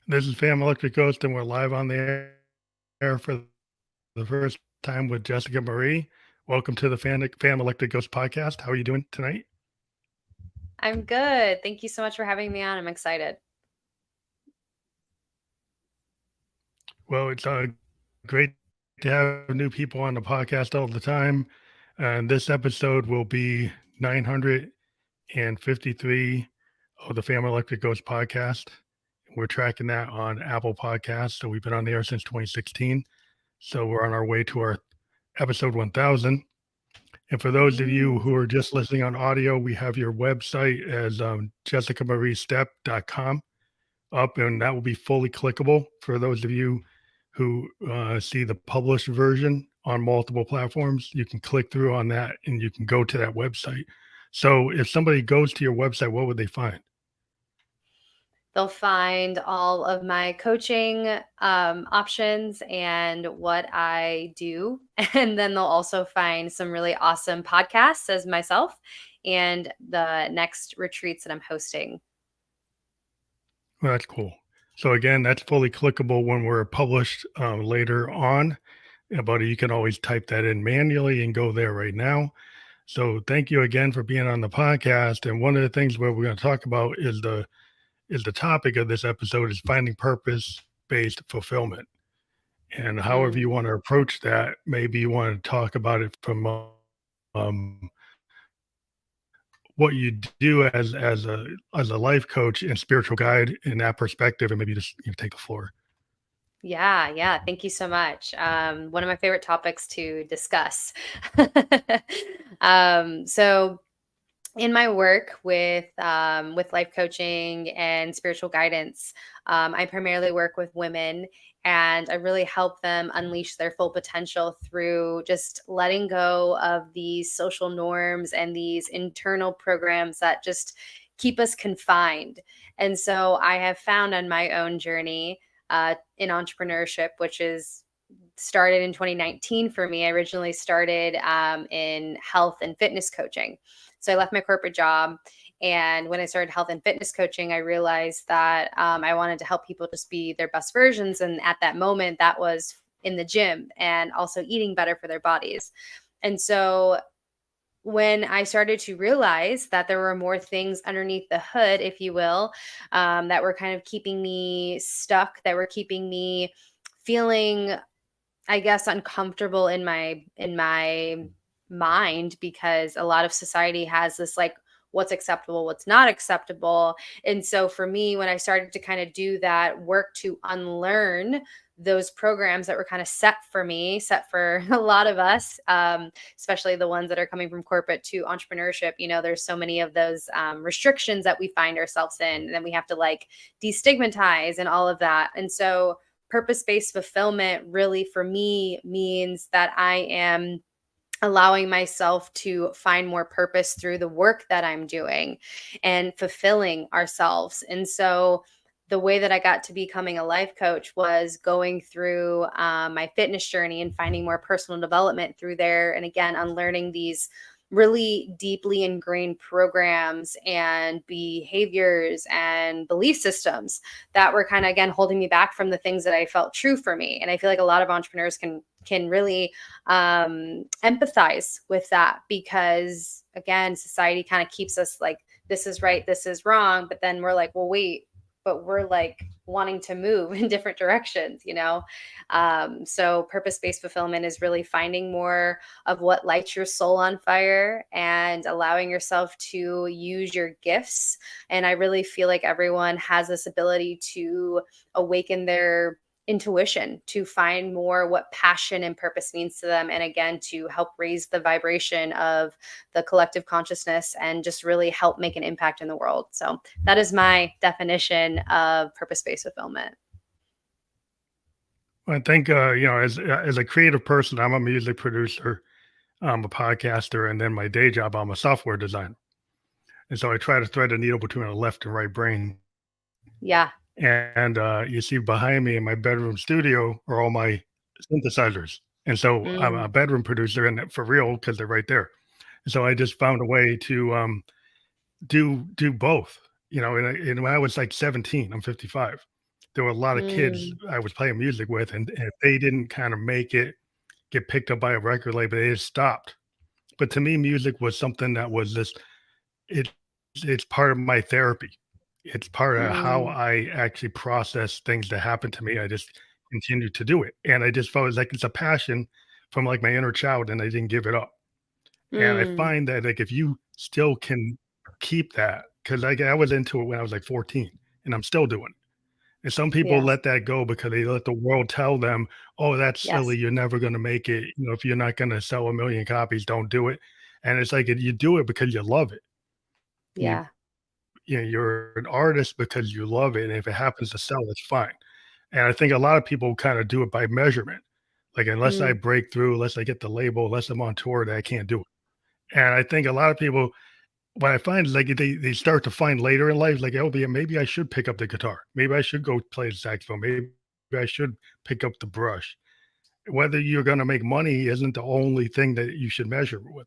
This is Fam Electric Ghost, and we're live on the air for the first time with Jessica Marie. Welcome to the Fam Electric Ghost podcast. How are you doing tonight? I'm good. Thank you so much for having me on. I'm excited. Well, it's great to have new people on the podcast all the time. And this episode will be 953 of the Fam Electric Ghost podcast. We're tracking that on Apple Podcasts. So we've been on the air since 2016. So we're on our way to our episode 1000. And for those of you who are just listening on audio, we have your website as jessicamariestep.com up, and that will be fully clickable for those of you who see the published version on multiple platforms. You can click through on that and you can go to that website. So if somebody goes to your website, what would they find? They'll find all of my coaching options and what I do. And then they'll also find some really awesome podcasts as myself and the next retreats that I'm hosting. Well, that's cool. So again, that's fully clickable when we're published later on. But you can always type that in manually and go there right now. So thank you again for being on the podcast. And one of the things where we're going to talk about is the topic of this episode is finding purpose-based fulfillment. And however you Mm. want to approach that, maybe you want to talk about it from um, what you do as a life coach and spiritual guide in that perspective, and maybe just take the floor. Yeah. Thank you so much. One of my favorite topics to discuss. So in my work with life coaching and spiritual guidance, I primarily work with women, and I really help them unleash their full potential through just letting go of these social norms and these internal programs that just keep us confined. And so I have found on my own journey in entrepreneurship, which is started in 2019 for me. I originally started in health and fitness coaching. So I left my corporate job. And when I started health and fitness coaching, I realized that I wanted to help people just be their best versions. And at that moment, that was in the gym and also eating better for their bodies. And so when I started to realize that there were more things underneath the hood, if you will, that were kind of keeping me stuck, that were keeping me feeling, I guess, uncomfortable in my mind, because a lot of society has this like what's acceptable, what's not acceptable. And so for me, when I started to kind of do that work to unlearn those programs that were kind of set for me, set for a lot of us, especially the ones that are coming from corporate to entrepreneurship, there's so many of those restrictions that we find ourselves in, and then we have to like destigmatize and all of that. And so purpose-based fulfillment really for me means that I am allowing myself to find more purpose through the work that I'm doing and fulfilling ourselves. And so the way that I got to becoming a life coach was going through my fitness journey and finding more personal development through there. And again, unlearning these really deeply ingrained programs and behaviors and belief systems that were kind of, again, holding me back from the things that I felt true for me. And I feel like a lot of entrepreneurs can really empathize with that, because again, society kind of keeps us like, this is right, this is wrong. But then we're like, well, wait, but we're like wanting to move in different directions. So purpose-based fulfillment is really finding more of what lights your soul on fire and allowing yourself to use your gifts. And I really feel like everyone has this ability to awaken their intuition, to find more what passion and purpose means to them, and again to help raise the vibration of the collective consciousness and just really help make an impact in the world. So that is my definition of purpose-based fulfillment. I think as a creative person, I'm a music producer, I'm a podcaster, and then my day job, I'm a software designer. And so I try to thread a needle between a left and right brain. Yeah. And you see behind me in my bedroom studio are all my synthesizers. And so I'm a Mm. bedroom producer, and for real, because they're right there. And so I just found a way to do both. And when I was like 17, I'm 55. there were a lot of kids Mm, I was playing music with, and if they didn't kind of make it get picked up by a record label, they just stopped. But to me, music was something that was just it's it's part of my therapy. It's part of how mm, I actually process things that happen to me. I just continue to do it, and I just felt like it's a passion from like my inner child, and I didn't give it up. And I mm. find that like if you still can keep that, because like I was into it when I was like 14, and I'm still doing it. And some people Yeah. let that go because they let the world tell them, "Oh, that's silly. Yes. You're never going to make it. You know, if you're not going to sell a million copies, don't do it." And it's like you do it because you love it. You Yeah. you know, you're an artist because you love it, and if it happens to sell, it's fine. And I think a lot of people kind of do it by measurement. Like unless I Mm, break through, unless I get the label, unless I'm on tour, that I can't do it. And I think a lot of people, what I find is like they start to find later in life, like, oh, yeah, maybe I should pick up the guitar. Maybe I should go play the saxophone. Maybe I should pick up the brush. Whether you're going to make money isn't the only thing that you should measure with.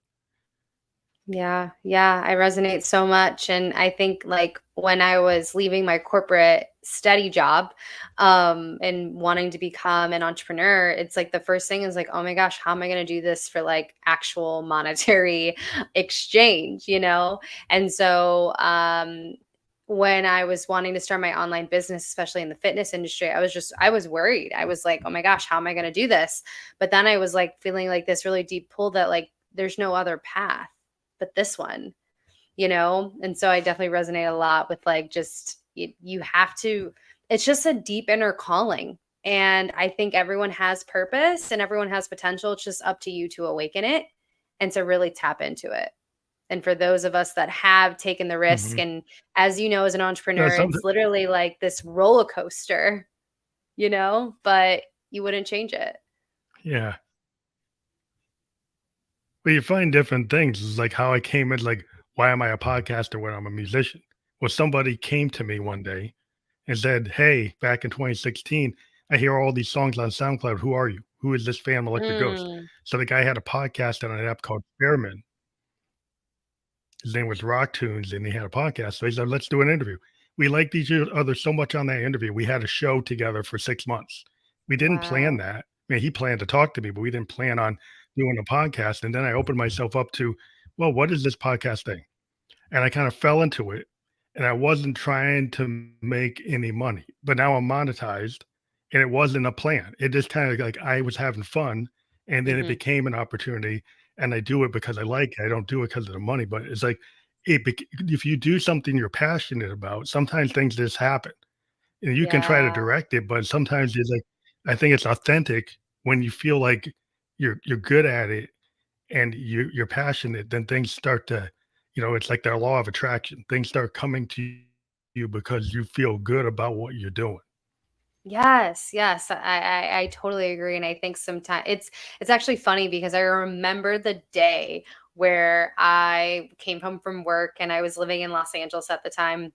yeah. Yeah. I resonate so much. And I think like when I was leaving my corporate steady job, and wanting to become an entrepreneur, it's like the first thing is like, oh my gosh, how am I going to do this for like actual monetary exchange, you know? And so, when I was wanting to start my online business, especially in the fitness industry, I was worried. I was like, oh my gosh, how am I going to do this? But then I was like feeling like this really deep pull that like there's no other path but this one, you know? And so I definitely resonate a lot with like just you have to, it's just a deep inner calling. And I think everyone has purpose and everyone has potential. It's just up to you to awaken it and to really tap into it. And for those of us that have taken the risk, Mhm. and as you know, as an No, entrepreneur, something, it's literally like this roller coaster, you know, but you wouldn't change it. yeah. But you find different things. It's like how I came in, like, why am I a podcaster when I'm a musician? Well, somebody came to me one day and said, "Hey, back in 2016, I hear all these songs on SoundCloud. Who are you? Who is this fan, Electric Ghost?" Mm, So the guy had a podcast on an app called Fairman. His name was Rock Tunes, and he had a podcast. So he said, "Let's do an interview." We liked each other so much on that interview. We had a show together for 6 months. We didn't plan wow. that. I mean, he planned to talk to me, but we didn't plan on doing a podcast. And then I opened myself up to, well, what is this podcast thing? And I kind of fell into it, and I wasn't trying to make any money, but now I'm monetized, and it wasn't a plan. It just kind of like I was having fun, and then it Hmm. became an opportunity, and I do it because I like it. I don't do it because of the money, but it's like if you do something you're passionate about, sometimes things just happen. And you can try to Yeah. direct it, but sometimes it's like I think it's authentic when you feel like you're good at it and you're passionate, then things start to, it's like the law of attraction. Things start coming to you because you feel good about what you're doing. Yes, yes, I totally agree, and I think sometimes it's actually funny because I remember the day where I came home from work and I was living in Los Angeles at the time.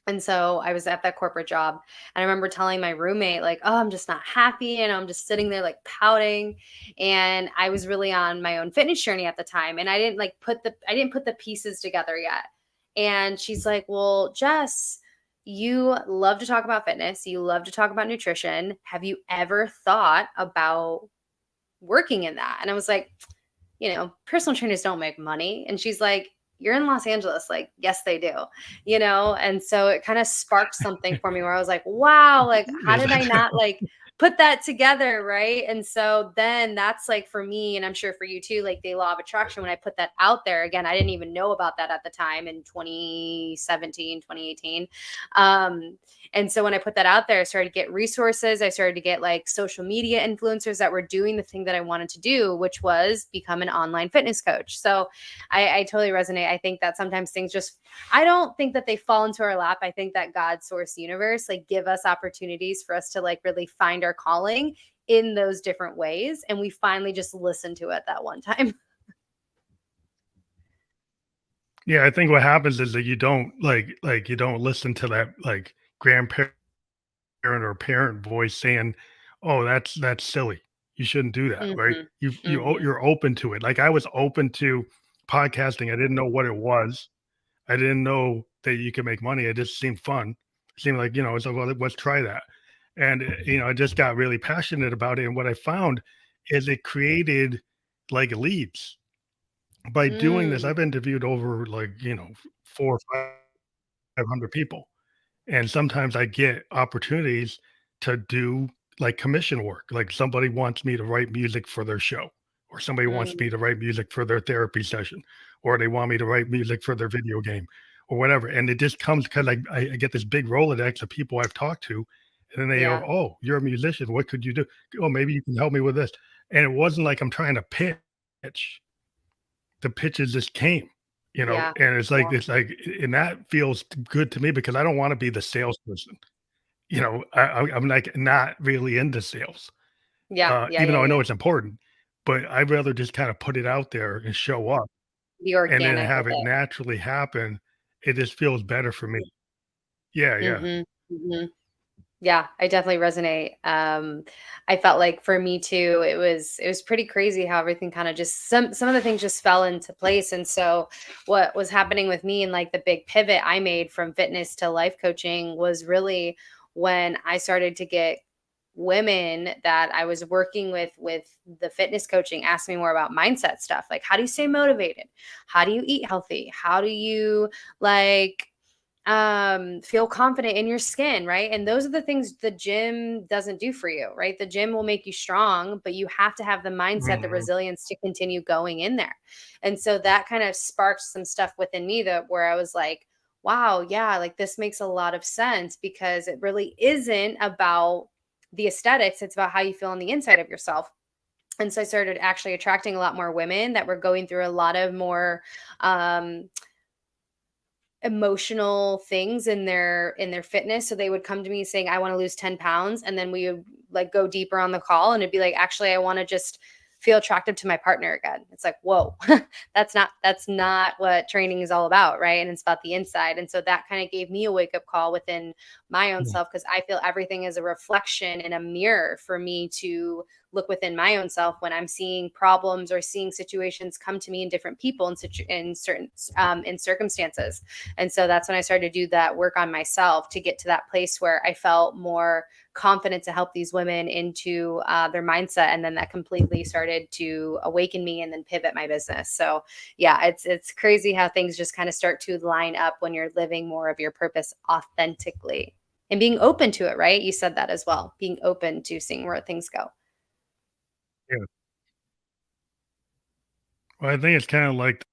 And so I was at that corporate job. And I remember telling my roommate, like, oh, I'm just not happy. And I'm just sitting there like pouting. And I was really on my own fitness journey at the time. And I didn't put the pieces together yet. And she's like, well, Jess, you love to talk about fitness. You love to talk about nutrition. Have you ever thought about working in that? And I was like, personal trainers don't make money. And she's like, you're in Los Angeles. Like, yes, they do, And so it kind of sparked something for me where I was like, wow, like, how Is did I that not like put that together? Right. And so then that's like for me, and I'm sure for you too, like the law of attraction, when I put that out there again, I didn't even know about that at the time in 2017, 2018. And so when I put that out there, I started to get resources. I started to get like social media influencers that were doing the thing that I wanted to do, which was become an online fitness coach. So I totally resonate. I think that sometimes things just, I don't think that they fall into our lap. I think that God source universe, like give us opportunities for us to like really find our calling in those different ways. And we finally just listen to it that one time. yeah, I think what happens is that you don't you don't listen to that like grandparent or parent voice saying, "Oh, that's silly. You shouldn't do that." Right? Hmm. Hmm. You're open to it. Like I was open to podcasting. I didn't know what it was. I didn't know that you could make money. It just seemed fun. It seemed like, it's like, well, let's try that. And, I just got really passionate about it, and what I found is it created, like, leads. By doing this, Mm, I've interviewed over, like, 4 or 500 people. And sometimes I get opportunities to do like commission work. Like somebody wants me to write music for their show, or somebody wants mm, me to write music for their therapy session, or they want me to write music for their video game or whatever. And it just comes because I get this big Rolodex of people I've talked to. And then they go, yeah, "Oh, you're a musician. What could you do? Oh, maybe you can help me with this." And it wasn't like I'm trying to pitch. The pitches just came, yeah, and it's like yeah, and that feels good to me because I don't want to be the salesperson. I'm, like, not really into sales, yeah, yeah, even yeah, though I yeah. know it's important, but I'd rather just kinda put it out there and show up Be and then organic with have it it. naturally happen. It just feels better for me. Yeah, yeah. Mhm, mhm. Yeah, I definitely resonate. I felt like for me too, it was pretty crazy how everything kind of just some of the things just fell into place. And so what was happening with me and like the big pivot I made from fitness to life coaching was really when I started to get women that I was working with the fitness coaching ask me more about mindset stuff. Like how do you stay motivated? How do you eat healthy? How do you like feel confident in your skin, right? And those are the things the gym doesn't do for you, right? The gym will make you strong, but you have to have the mindset, the Mhm. resilience to continue going in there. And so that kind of sparked some stuff within me that where I was like, wow, yeah, like this makes a lot of sense because it really isn't about the aesthetics, it's about how you feel on the inside of yourself. And so I started actually attracting a lot more women that were going through a lot of more um emotional things in their fitness. So they would come to me saying, I want to lose 10 pounds. And then we would like go deeper on the call and it'd be like, actually, I want to just feel attractive to my partner again. It's like, whoa, that's not what training is all about, right? And it's about the inside. And so that kind of gave me a wake-up call within my own Mm. self because I feel everything is a reflection and a mirror for me to look within my own self when I'm seeing problems or seeing situations come to me in different people in certain in circumstances. And so that's when I started to do that work on myself to get to that place where I felt more confident to help these women into their mindset. And then that completely started to awaken me and then pivot my business. So yeah, it's crazy how things just kind of start to line up when you're living more of your purpose authentically and being open to it, right? You said that as well, being open to seeing where things go. Yeah. Well, I think it's kinda like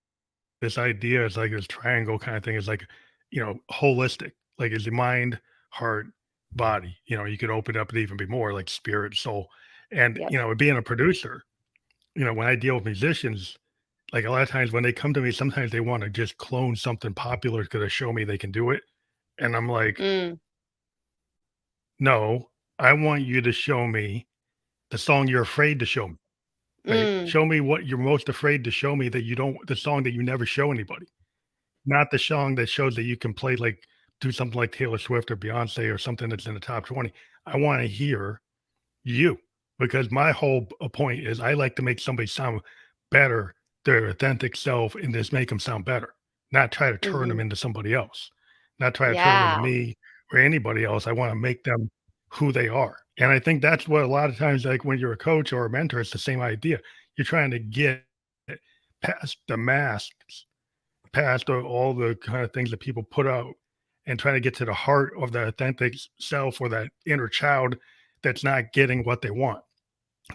this idea is like this triangle kinda thing is like, holistic. Like, is your mind, heart, body, you could open up and even be more like spirit, soul. And, Yep. being a producer, when I deal with musicians, like, a lot of times when they come to me, sometimes they wanna just clone something popular because they show me they can do it, and I'm like, Mm, "No, I want you to show me the song you're afraid to show me, right? mm, Show me what you're most afraid to show me that you don't the song that you never show anybody, not the song that shows that you can play, like do something like Taylor Swift or Beyoncé or something that's in the top 20. I wanna hear you, because my whole point is I like to make somebody sound better, their authentic self, and just make them sound better, not try to turn them mhm. into somebody else, not try to turn them into Yeah. me or anybody else. I want to make them who they are. And I think that's what a lot of times, like when you're a coach or a mentor, it's the same idea. You're trying to get past the masks, past all the kind of things that people put out, and trying to get to the heart of that authentic self or that inner child that's not getting what they want,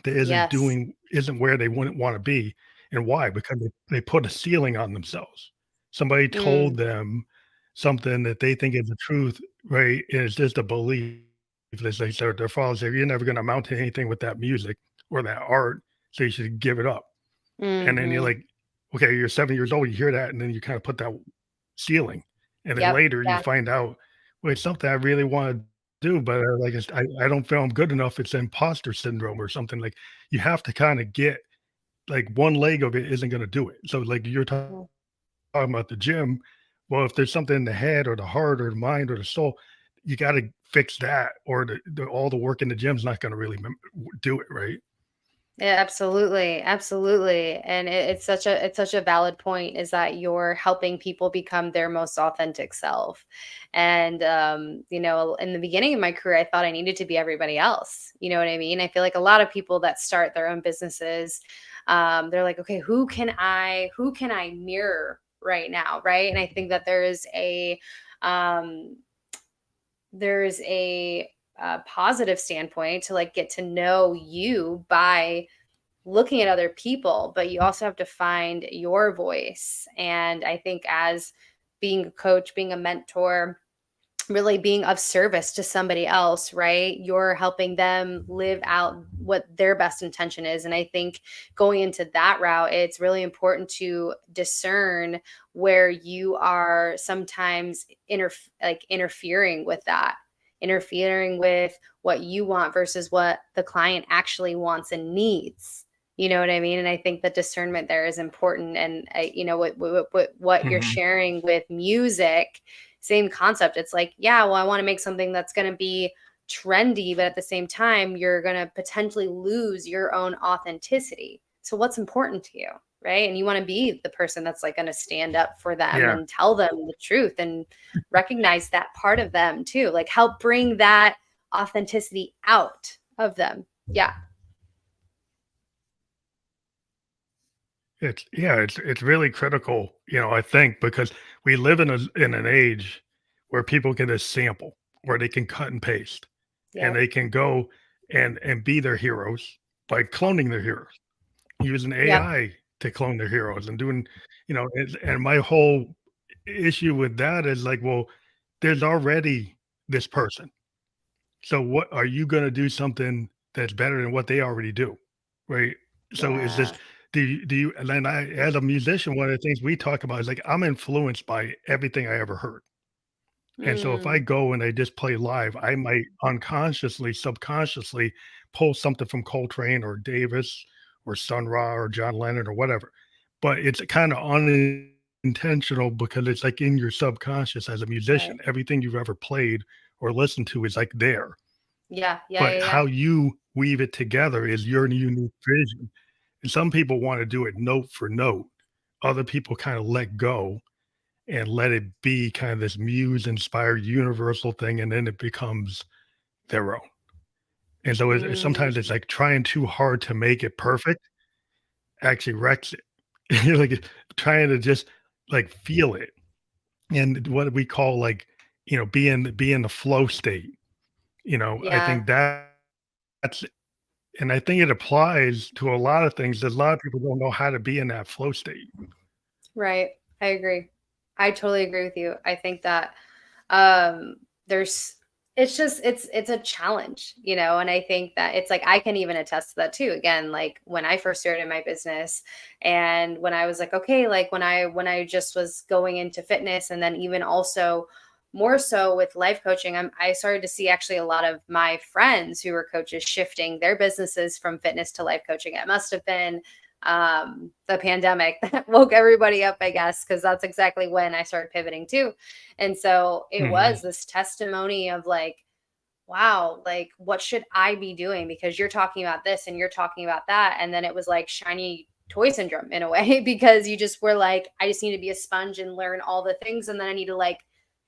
that Yes. isn't where they wouldn't want to be. And why? Because they put a ceiling on themselves. Somebody Mm, told them something that they think is the truth, right? And it's just a belief. They say their father said, "You're never going to amount to anything with that music or that art, so you should give it up." And then you're mhm. like, okay, you're 7 years old, you hear that, and then you kind of put that ceiling. And then Yep. later you Yeah. find out, well, it's something I really want to do, but like I don't feel I'm good enough. It's imposter syndrome or something. Like you have to kind of get like one leg of it isn't going to do it. So like you're talking Mm, about the gym. Well, if there's something in the head or the heart or the mind or the soul, you got to fix that, or all the work in the gym's not going to really do it, right? Yeah, absolutely, absolutely, and it's such a valid point is that you're helping people become their most authentic self, and in the beginning of my career, I thought I needed to be everybody else. You know what I mean? I feel like a lot of people that start their own businesses, they're like, okay, who can I mirror right now, right? And I think that um, there's a positive standpoint to like get to know you by looking at other people, but you also have to find your voice. And I think as being a coach, being a mentor, really being of service to somebody else, right? You're helping them live out what their best intention is. And I think going into that route, it's really important to discern where you are sometimes interfering with that, interfering with what you want versus what the client actually wants and needs. You know what I mean? And I think the discernment there is important. And what you're Mhm. sharing with music, same concept. It's like, yeah, well, I want to make something that's going to be trendy, but at the same time, you're going to potentially lose your own authenticity. So, what's important to you, right? And you want to be the person that's like going to stand up for them Yeah. and tell them the truth and recognize that part of them too. Like, help bring that authenticity out of them. Yeah. It's really critical, I think, because we live in an age where people get a sample, where they can cut and paste, and Yep. they can go and be their heroes by cloning their heroes, using Yep. AI to clone their heroes and doing, and my whole issue with that is like, well, there's already this person. So what are you gonna do something that's better than what they already do, right? So it's Yeah. just do you and then I as a musician, one of the things we talk about is like I'm influenced by everything I ever heard. And so if I Mm, go and I just play live, I might unconsciously, subconsciously pull something from Coltrane or Davis or Sun Ra or John Lennon or whatever. But it's kind of unintentional because it's like in your subconscious as a musician. right. Everything you've ever played or listened to is like there. Yeah. Yeah. But Yeah. Yeah. how you weave it together is your unique vision. And some people want to do it note for note. Other people kind of let go and let it be kind of this muse inspired universal thing, and then it becomes their own. And so sometimes it's Mm, like trying too hard to make it perfect actually wrecks it. You're like trying to just like feel it. And what we call like, be in the flow state. I yeah. think that's and I think it applies to a lot of things. There's a lot of people don't know how to be in that flow state. Right. I agree. I totally agree with you. I think that um there's it's a challenge, and I think that it's like I can even attest to that too. Again, like when I first started my business and when I was like, okay, like when I just was going into fitness and then even also more so with life coaching, I started to see actually a lot of my friends who were coaches shifting their businesses from fitness to life coaching. It must have been the pandemic that woke everybody up, I guess, because that's exactly when I started pivoting too. And so it Mhm. was this testimony of like, wow, like what should I be doing? Because you're talking about this and you're talking about that. And then it was like shiny toy syndrome in a way, because you just were like, I just need to be a sponge and learn all the things. And then I need to like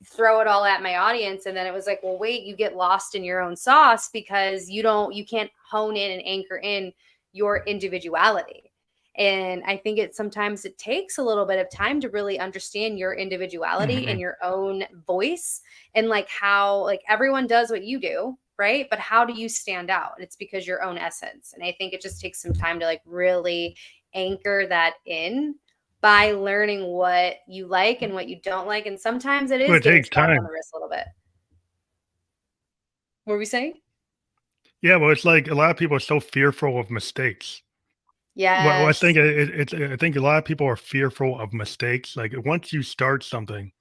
throw it all at my audience. And then it was like, well, wait, you get lost in your own sauce because you can't hone in and anchor in your individuality. And I think sometimes it takes a little bit of time to really understand your individuality and Mhm. your own voice, and like how like everyone does what you do, right? But how do you stand out? It's because your own essence. And I think it just takes some time to like really anchor that in by learning what you like and what you don't like. And sometimes it Well, is it getting takes slapped on time. the wrist a little bit. What were we saying? Yeah, well, it's like a lot of people are so fearful of mistakes. Well, I think Yes. I think a lot of people are fearful of mistakes. Like once you start something,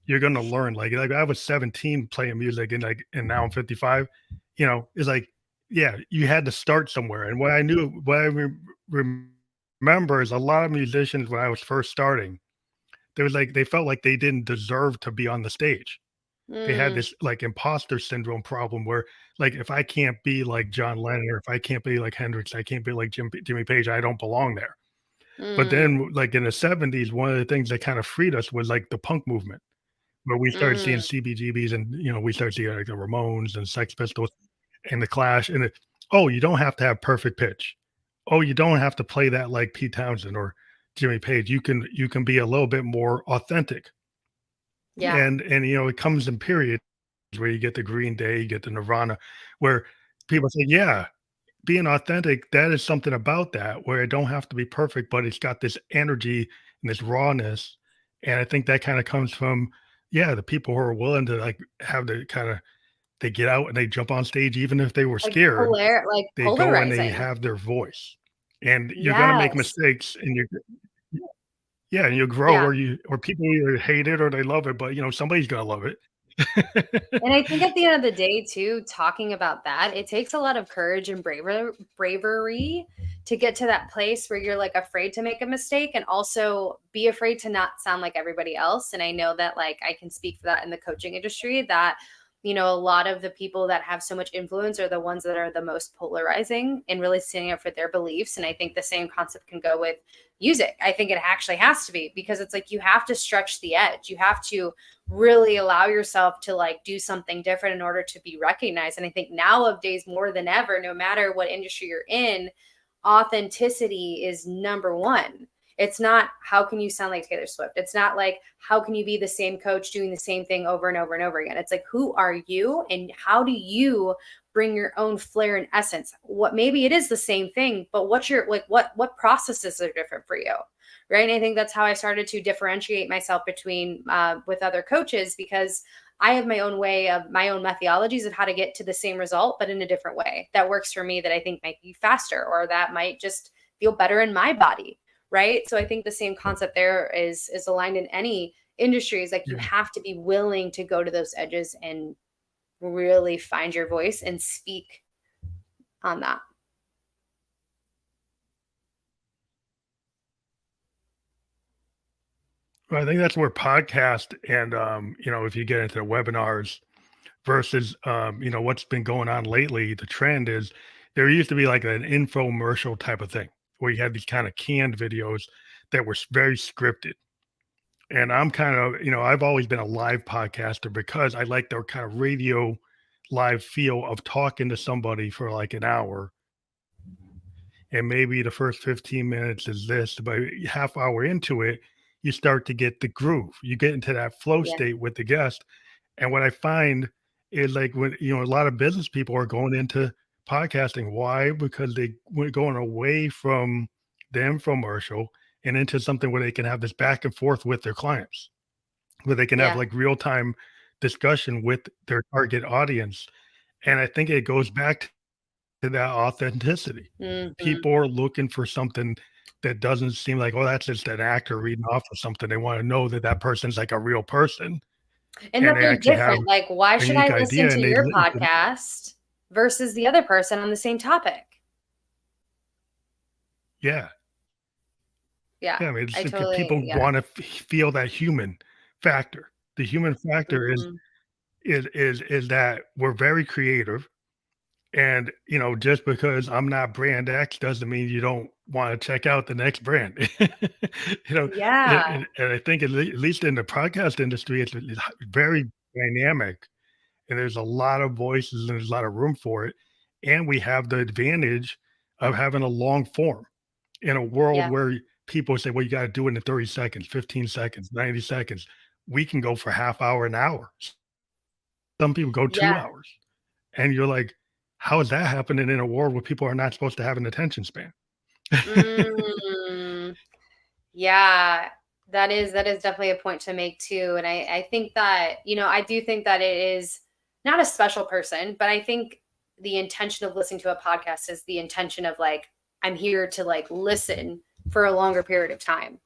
you're gonna learn. Like I was 17 playing music, and now I'm 55. It's like, yeah, you had to start somewhere. And what remember is a lot of musicians when I was first starting, they felt like they didn't deserve to be on the stage. They had Mm, this like imposter syndrome problem where like if I can't be like John Lennon or if I can't be like Hendrix, I can't be like Jimmy Page, I don't belong there. But mm, then like in the 70s, one of the things that kind of freed us was like the punk movement, where we started seeing mm. CBGBs and we started seeing like the Ramones and Sex Pistols and the Clash and oh, you don't have to have perfect pitch. Oh, you don't have to play that like Pete Townsend or Jimmy Page. You can be a little bit more authentic. Yeah. And it comes in periods where you get the Green Day, you get the Nirvana, where people say, "Yeah, being authentic, that is something about that where it don't have to be perfect, but it's got this energy and this rawness." And I think that kind of comes from, yeah, the people who are willing to like have the kind of they get out and they jump on stage, even if they were scared, Like they go and they polarizing. have their voice. And you're gonna make Yes. mistakes and you yeah, and you grow Yeah. or people either hate it or they love it, but somebody's gonna love it. And I think at the end of the day too, talking about that, it takes a lot of courage and bravery to get to that place where you're like afraid to make a mistake and also be afraid to not sound like everybody else. And I know that like I can speak for that in the coaching industry that a lot of the people that have so much influence are the ones that are the most polarizing and really standing up for their beliefs. And I think the same concept can go with music. I think it actually has to be because it's like you have to stretch the edge. You have to really allow yourself to like do something different in order to be recognized. And I think nowadays more than ever, no matter what industry you're in, authenticity is number one. It's not how can you sound like Taylor Swift. It's not like how can you be the same coach doing the same thing over and over and over again. It's like who are you and how do you bring your own flair and essence? What maybe it is the same thing, but what's your like what processes are different for you? Right. And I think that's how I started to differentiate myself between with other coaches because I have my own way of my own methodologies of how to get to the same result, but in a different way that works for me that I think might be faster or that might just feel better in my body. Right. So I think the same concept there is aligned in any industry is like you Yeah. have to be willing to go to those edges and really find your voice and speak on that. Well, I think that's where podcast and if you get into the webinars versus what's been going on lately, the trend is there used to be like an infomercial type of thing where you had these kind of canned videos that were very scripted. And I'm kind of, I've always been a live podcaster because I like the kind of radio live feel of talking to somebody for like an hour. And maybe the first 15 minutes is this, but half hour into it, you start to get the groove. You get into that flow Yeah. state with the guest. And what I find is like when, a lot of business people are going into podcasting. Why? Because they were going away from the infomercial and into something where they can have this back and forth with their clients, where they can have Yeah. like real time discussion with their target audience. And I think it goes back to that authenticity. Hmm. People are looking for something that doesn't seem like, oh, that's just an actor reading off of something. They want to know that that person's like a real person And and that they they're actually have different. Like, why a should I unique listen idea to and your podcast versus the other person on the same topic? yeah. Yeah, Yeah, I mean, it's I just totally, people yeah. wanna feel that human factor. The human factor is Mhm. is is is that we're very creative, and, just because I'm not brand X doesn't mean you don't wanna check out the next brand. You know, Yeah, and I think at least in the podcast industry, it's very dynamic, and there's a lot of voices, and there's a lot of room for it, and we have the advantage of having a long form. In a world yeah, where people say, "Well, you gotta do it in 30 seconds, 15 seconds, 90 seconds." We can go for half hour, an hour. Some people go 2 yeah. hours, and you're like, "How is that happening in a world where people are not supposed to have an attention span?" Mm, yeah, that is definitely a point to make too, and I think that, I do think that it is not a special person, but I think the intention of listening to a podcast is the intention of, like, I'm here to, like, listen for a longer period of time.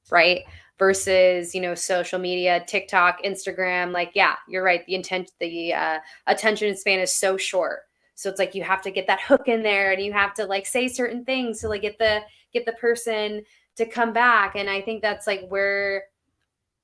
Right? Versus, social media, TikTok, Instagram, like, yeah, you're right. The attention span is so short. So it's like you have to get that hook in there and you have to like say certain things to like get the person to come back. And I think that's like where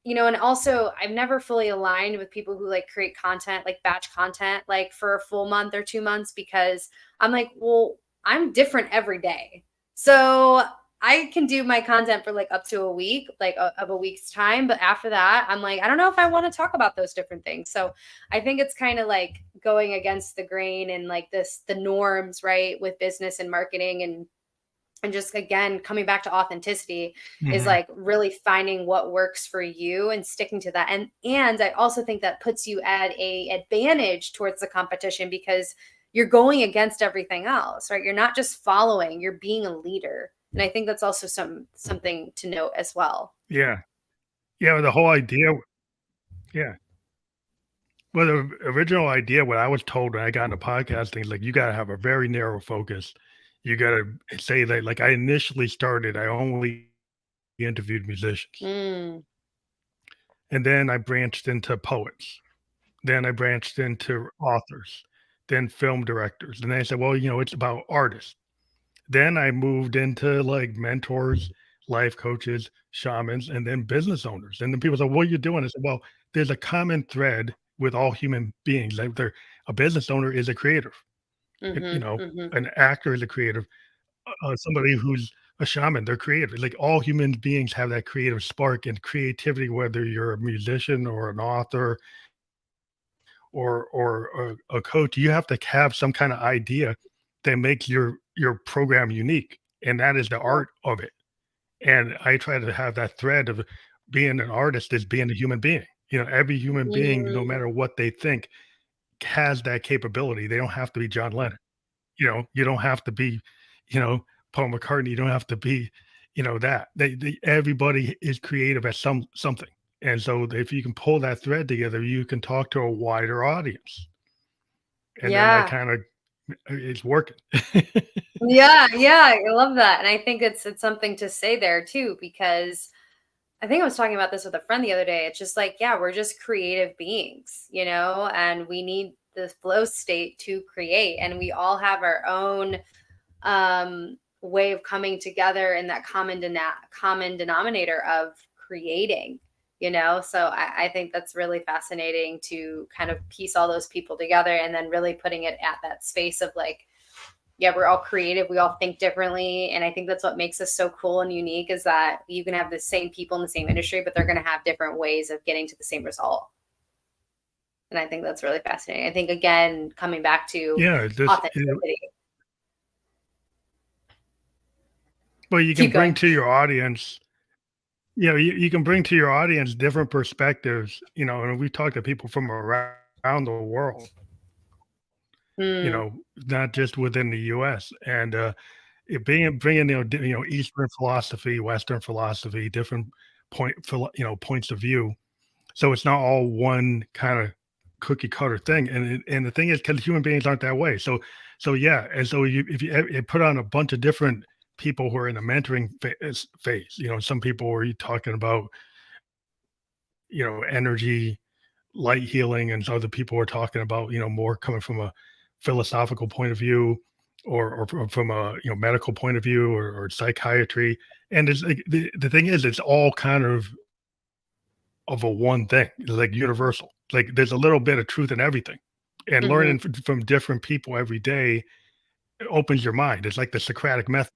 and also I've never fully aligned with people who like create content, like batch content, like for a full month or 2 months, because I'm like, well, I'm different every day. So I can do my content for like up to a week, like of a week's time. But after that, I'm like, I don't know if I want to talk about those different things. So I think it's kind of like going against the grain and like the norms, right, with business and marketing, and just again coming back to authenticity is Mhm. like really finding what works for you and sticking to that. And I also think that puts you at a advantage towards the competition, because you're going against everything else, right? You're not just following, you're being a leader. And I think that's also something to note as well. Yeah. Yeah, the whole idea yeah. Well, the original idea, what I was told when I got into podcasting is, like, you gotta have a very narrow focus. You gotta say that, like, I initially started, I only interviewed musicians, Mm, and then I branched into poets. Then I branched into authors, then film directors, and they said, "Well, it's about artists." Then I moved into, like, mentors, life coaches, shamans, and then business owners, and then people said, "What are you doing?" I said, "Well, there's a common thread with all human beings, like, a business owner is a creative, and, mm-hmm, mm-hmm. an actor is a creative, somebody who's a shaman, they're creative, like, all human beings have that creative spark and creativity, whether you're a musician or an author or a coach, you have to have some kind of idea that makes your program unique, and that is the Yeah. art of it. And I try to have that thread of being an artist is being a human being. Every human being, no Mm, matter what they think, has that capability. They don't have to be John Lennon. You don't have to be, you know, Paul McCartney. You don't have to be, that. Everybody is creative at something. And so if you can pull that thread together, you can talk to a wider audience. And then that yeah. kind of it's working. Yeah, yeah, I love that. And I think it's something to say there too, because I think I was talking about this with a friend the other day. It's just like, yeah, we're just creative beings, and we need the flow state to create. And we all have our own way of coming together in that common denominator of creating. So I think that's really fascinating to kind of piece all those people together, and then really putting it at that space of like, yeah, we're all creative. We all think differently. And I think that's what makes us so cool and unique, is that you can have the same people in the same industry, but they're going to have different ways of getting to the same result. And I think that's really fascinating. I think, again, coming back to Yeah, authenticity. well, you can Keep bring going. to your audience, you can bring to your audience different perspectives, and we talk to people from around the world, Mm, not just within the US. And it being bringing, Eastern philosophy, Western philosophy, different points of view. So it's not all one kind of cookie cutter thing. And the thing is, because human beings aren't that way. So yeah, and so if you put on a bunch of different people who are in the mentoring phase, some people were talking about energy, light healing, and so other people were talking about more coming from a philosophical point of view, or from a medical point of view, or psychiatry. And it's like the thing is, it's all kind of a one thing. It's like universal. Like there's a little bit of truth in everything. And hmm learning from different people every day opens your mind. It's like the Socratic method.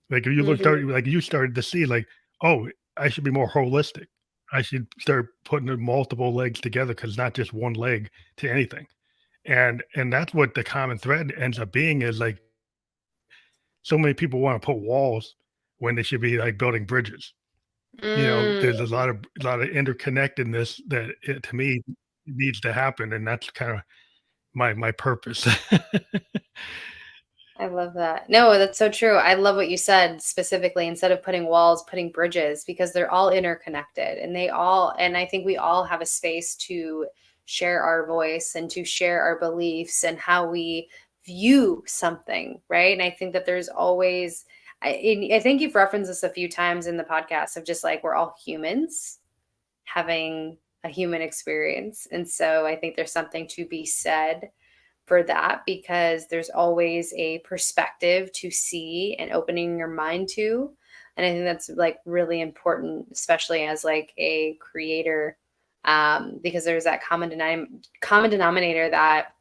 Like you look hmm start like you started to see like, oh, I should be more holistic. I should start putting the multiple legs together, because not just one leg to anything. And that's what the common thread ends up being, is like so many people want to put walls when they should be like building bridges. mm, There's a lot of interconnectedness that to me needs to happen, and that's kind of my purpose. I love that. No, that's so true. I love what you said specifically. Instead of putting walls, putting bridges, because they're all interconnected, and I think we all have a space to share our voice and to share our beliefs and how we view something, right? And I think that there's always, I think you've referenced this a few times in the podcast, of just like we're all humans having a human experience. And so I think there's something to be said for that, because there's always a perspective to see and opening your mind to. And I think that's like really important, especially as like a creator, because there's that common denominator that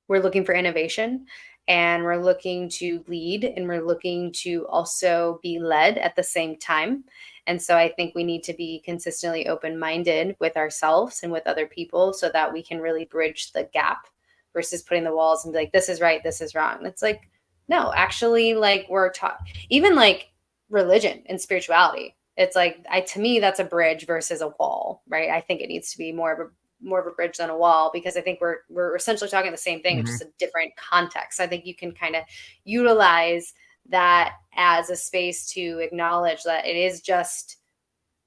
we're looking for innovation, and we're looking to lead, and we're looking to also be led at the same time. And so I think we need to be consistently open minded with ourselves and with other people so that we can really bridge the gap versus putting the walls and be like, this is right, this is wrong. It's like, no, actually, like we're taught, even like religion and spirituality. It's like, to me, that's a bridge versus a wall, right? I think it needs to be more of a bridge than a wall, because I think we're essentially talking the same thing, it's Mhm. just a different context. I think you can kind of utilize that as a space to acknowledge that it is just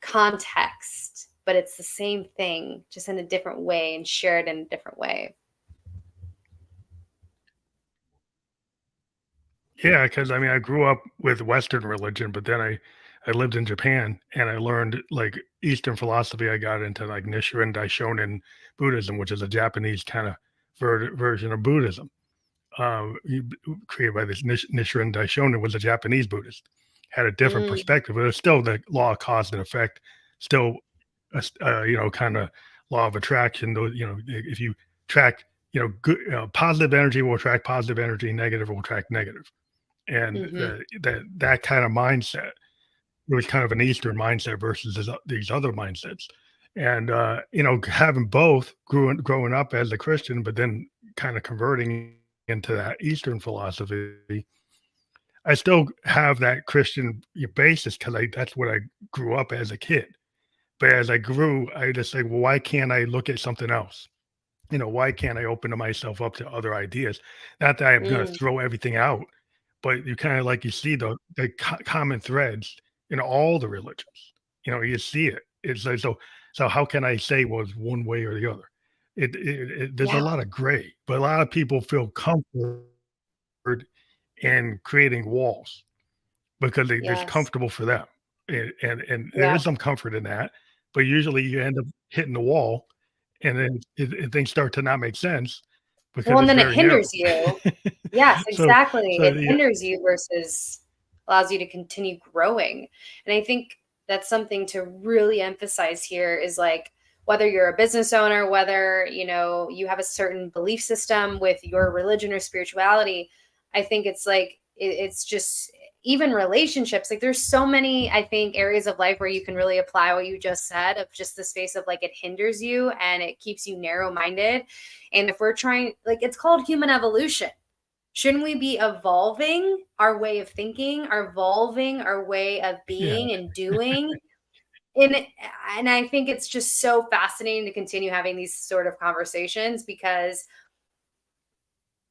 context, but it's the same thing, just in a different way and shared in a different way. Yeah, because I mean, I grew up with Western religion, but then I lived in Japan and I learned like Eastern philosophy. I got into like Nichiren Daishonin Buddhism, which is a Japanese kind of version of Buddhism. Created by this Nichiren Daishonin, was a Japanese Buddhist, had a different Mm, perspective, but it's still the law of cause and effect, still, kind of law of attraction. Though, if you track, good, positive energy will attract positive energy, negative will attract negative, and mm-hmm, that kind of mindset, it was kind of an Eastern mindset versus these other mindsets. And having both growing up as a Christian, but then kind of converting into that Eastern philosophy, I still have that Christian basis because that's what I grew up as a kid. But as I grew, I just say, well, why can't I look at something else? Why can't I open myself up to other ideas? Not that I'm going to mm, throw everything out, but you kind of like you see the common threads in all the religions. You see it. It's like so. How can I say well it's one way or the other? There's a yeah, lot of gray, but a lot of people feel comfort in creating walls because it's yes, comfortable for them, and there yeah. is some comfort in that, but usually you end up hitting the wall, and then things start to not make sense Well, because and it's then it very narrow. hinders you. Yes, so exactly. so It yeah, hinders you versus allows you to continue growing. And I think that's something to really emphasize here is like, whether you're a business owner, whether, you have a certain belief system with your religion or spirituality, I think it's like it's just, even relationships, like there's so many, I think, areas of life where you can really apply what you just said, of just the space of like, it hinders you and it keeps you narrow minded. And if we're trying, like, it's called human evolution. Shouldn't we be evolving our way of thinking, our evolving our way of yeah, being and doing? And and I think it's just so fascinating to continue having these sort of conversations, because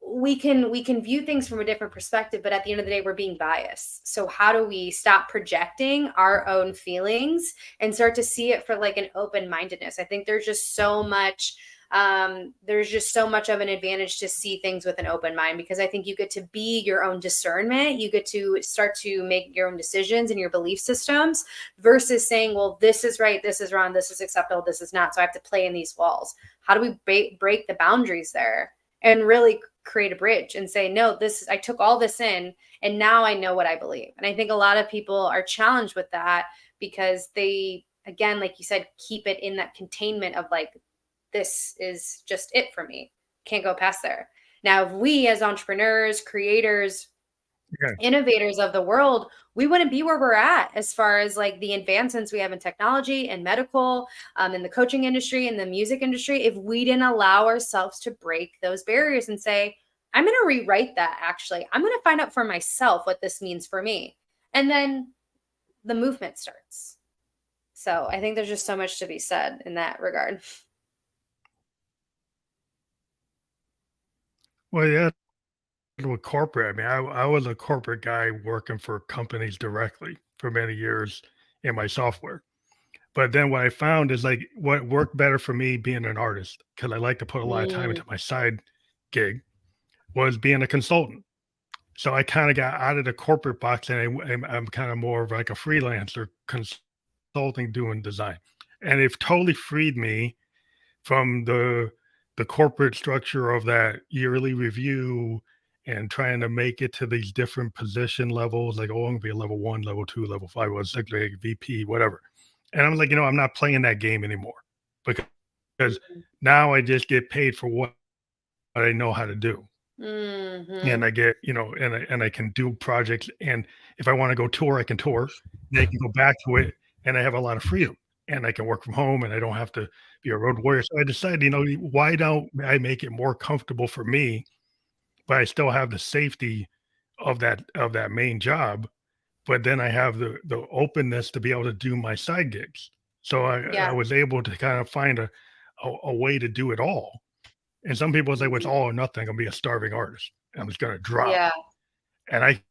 we can view things from a different perspective, but at the end of the day we're being biased. So how do we stop projecting our own feelings and start to see it for like an open mindedness? I think there's just so much of an advantage to see things with an open mind, because I think you get to be your own discernment, you get to start to make your own decisions and your belief systems, versus saying, well, this is right, this is wrong, this is acceptable, this is not, so I have to play in these walls. How do we break the boundaries there and really create a bridge and say, no, I took all this in and now I know what I believe? And I think a lot of people are challenged with that, because they, again, like you said, keep it in that containment of like, this is just it for me, can't go past there. Now if we as entrepreneurs, creators, yeah, innovators of the world, we wouldn't be where we're at as far as like the advancements we have in technology and medical, in the coaching industry and the music industry, if we didn't allow ourselves to break those barriers and say, I'm going to rewrite that. Actually, I'm going to find out for myself what this means for me. And then the movement starts. So I think there's just so much to be said in that regard. well, yeah, with corporate, I mean, I was a corporate guy working for companies directly for many years in my software. But then what I found is like what worked better for me being an artist, because I like to put a lot of time Mm, into my side gig, was being a consultant. So I kind of got out of the corporate box, and I'm kind of more of like a freelancer consulting, doing design, and it totally freed me from the corporate structure of that yearly review and trying to make it to these different position levels, like, oh, I'm gonna be a level 1, level 2, level 5, level 6, like VP, whatever. And I'm like, I'm not playing that game anymore because Mhm. now I just get paid for what I know how to do. And Mhm. I get, and I can do projects. And if I want to go tour, I can tour. Then I can go back to it, and I have a lot of freedom. And I can work from home, and I don't have to be a road warrior. So I decided, why don't I make it more comfortable for me, but I still have the safety of that main job, but then I have the openness to be able to do my side gigs. So I Yeah. was able to kind of find a way to do it all. And some people say, "Well, it's Mhm. all or nothing. I'm gonna be a starving artist. I'm just gonna drop." Yeah. And I